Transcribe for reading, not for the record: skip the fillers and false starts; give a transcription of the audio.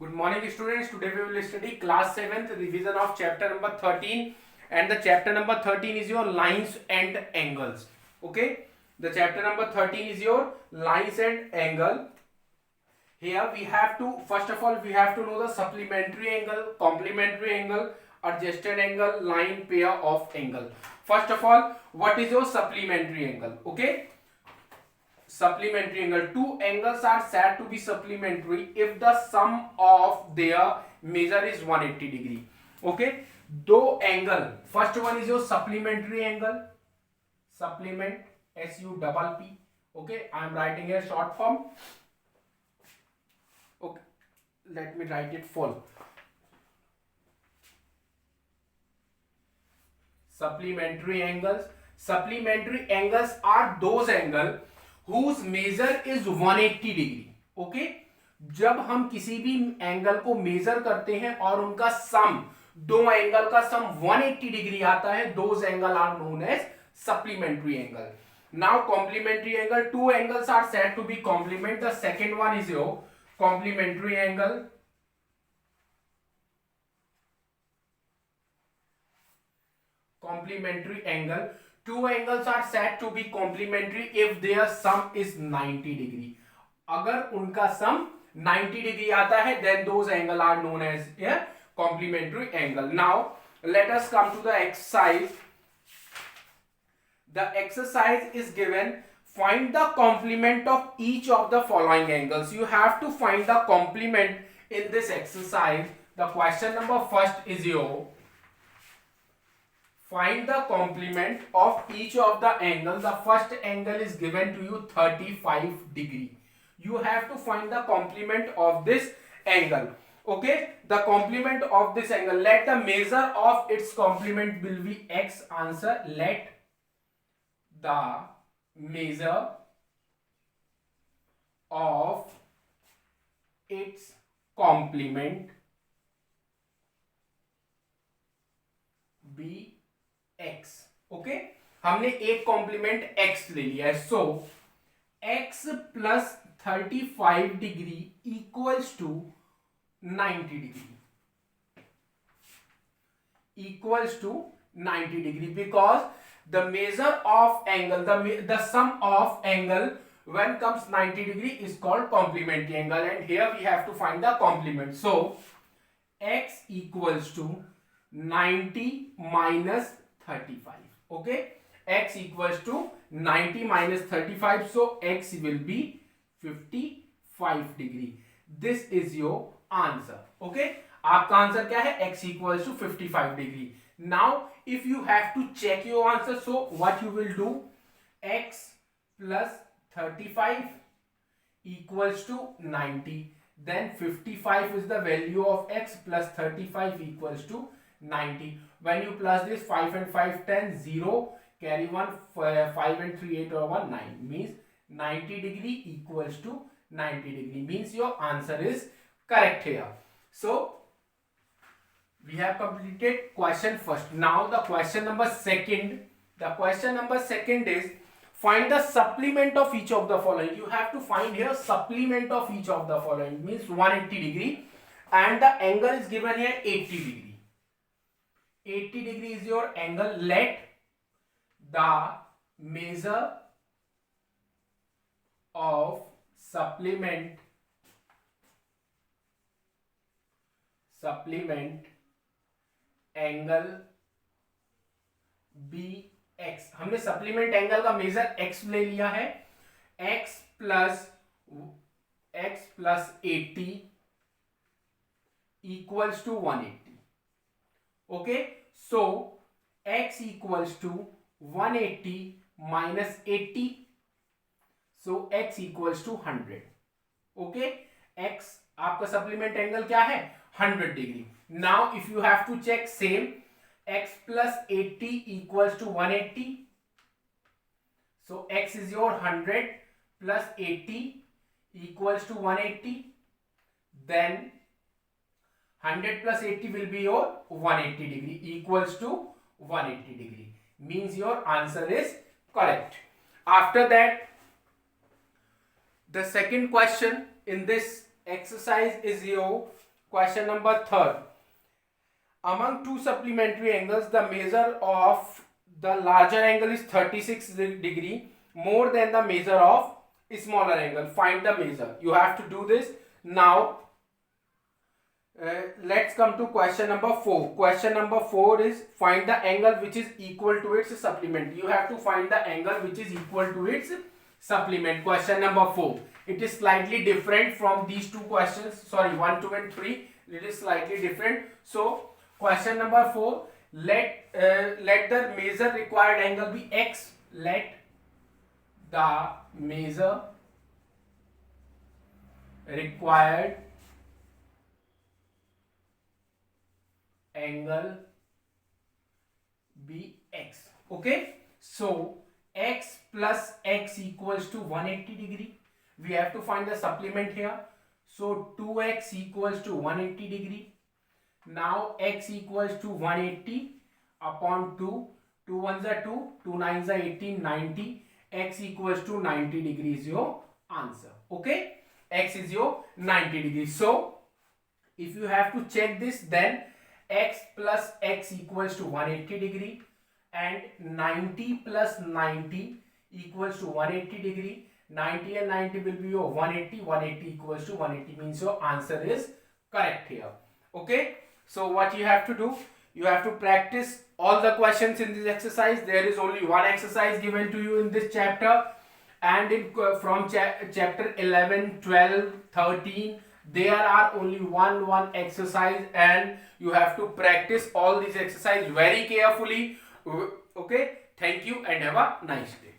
Good morning students. Today we will study class 7th revision of chapter number 13, and the chapter number 13 is your lines and angles. Okay, the chapter number 13 is your lines and angle. Here we have to, first of all we have to know the supplementary angle, complementary angle, adjusted angle, line, pair of angle. First of all, what is your supplementary angle? Okay, supplementary angle. Two angles are said to be supplementary if the sum of their measure is 180 degree. Okay, दो angle, first one is your supplementary angle, supplement, SUPP. Okay, I am writing here short form. Okay, let me write it full. Supplementary angles are those angle whose measure is 180 degree. Okay, जब हम किसी भी angle को major करते हैं और उनका सम, दो एंगल का सम 180 डिग्री आता है, those angle are known as supplementary angle. Now complementary angle, two angles are said to be complement. The second one is your complementary angle. Complementary angle, two angles are said to be complementary if their sum is 90 degree. अगर उनका sum 90 degree आता है, then those angle are known as a complementary angle. Now let us come to the exercise. The exercise is given, find the complement of each of the following angles. You have to find the complement in this exercise. The question number first is your, find the complement of each of the angle. The first angle is given to you 35 degree. You have to find the complement of this angle. Okay, the complement of this angle, let the measure of its complement will be x. Answer, let the measure of its complement be x. Okay, हमने एक complement x ले लिया है. So x plus 35 degree equals to 90 degree, equals to 90 degree, because the measure of angle, the sum of angle when comes 90 degree is called complementary angle, and here we have to find the complement. So x equals to 90 minus 35. Okay, x equals to 90 minus 35, so x will be 55 degree. This is your answer. Okay, आपका answer क्या है? x equals to 55 degree. Now if you have to check your answer, so what you will do, x plus 35 equals to 90, then 55 is the value of x, plus 35 equals to 90. When you plus this, 5 and 5 10, 0, carry 1, 5 and 3 8 or 1 9, means 90 degree equals to 90 degree, means your answer is correct here. So we have completed question first. Now the question number second. The question number second is, find the supplement of each of the following. You have to find here supplement of each of the following, means 180 degree, and the angle is given here 80 degree. 80 degree is your angle. Let the measure of supplement angle be x. हमने supplement angle का measure x ले लिया है. x plus 80 equals to 180. Okay, so x equals to 180 minus 80, so x equals to 100. Okay, x आपका supplement angle क्या है? 100 degree. Now if you have to check same, x plus 80 equals to 180, so x is your 100 plus 80 equals to 180, then 100 plus 80 will be your 180 degree, equals to 180 degree, means your answer is correct. After that, the second question in this exercise is your Question number 3rd. Among two supplementary angles, the measure of the larger angle is 36 degree more than the measure of smaller angle. Find the measure. You have to do this. Now let's come to question number 4. Question number 4 is find the angle which is equal to its supplement. You have to find the angle which is equal to its supplement. Question number 4. It is slightly different from these two questions. Sorry, 1, 2 and 3. It is slightly different. So question number 4. Let the measure required angle be x. Let the measure required angle be x. Okay, so x plus x equals to 180 degree. We have to find the supplement here. So 2x equals to 180 degree. Now x equals to 180 upon 2. 2 ones are 2, 2 nines are 18, 90. X equals to 90 degrees your answer. Okay, x is your 90 degrees. So if you have to check this, then x plus x equals to 180 degree and 90 plus 90 equals to 180 degree. 90 and 90 will be your 180. 180 equals to 180 means your answer is correct here. Okay, so what you have to do, you have to practice all the questions in this exercise. There is only one exercise given to you in this chapter, and from chapter 11, 12, 13 there are only one exercise, and you have to practice all these exercises very carefully. Okay, thank you and have a nice day.